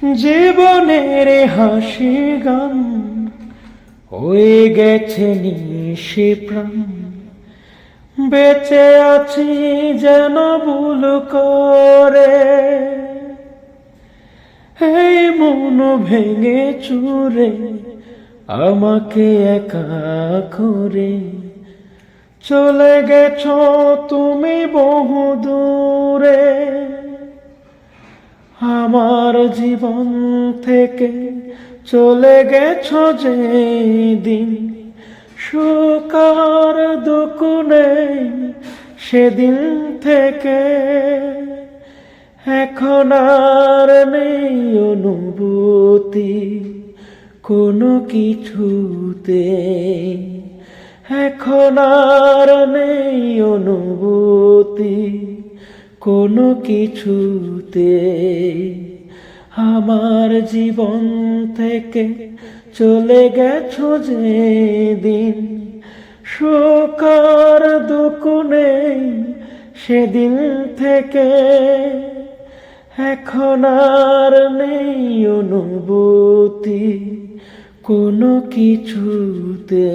জীবনের হাসি গান হয়ে গেছে নিশি প্রাণ, বেঁচে আছি যেন ভুল করে। এই মন ভেঙে চুরে আমাকে একা করে চলে গেছো তুমি বহু দূরে। আমার জীবন থেকে চলে গেছো যেদিন, সুখ আর দুঃখ নেই সেদিন থেকে। এখন আর নেই অনুভূতি কোনো কিছুতে, এখন আর নেই অনুভূতি কোনো কিছুতে। আমার জীবন থেকে চলে গেছো যেদিন, সুখ আর দুঃখ নেই সেদিন থেকে। এখন আর নেই অনুভূতি কোনো কিছুতে।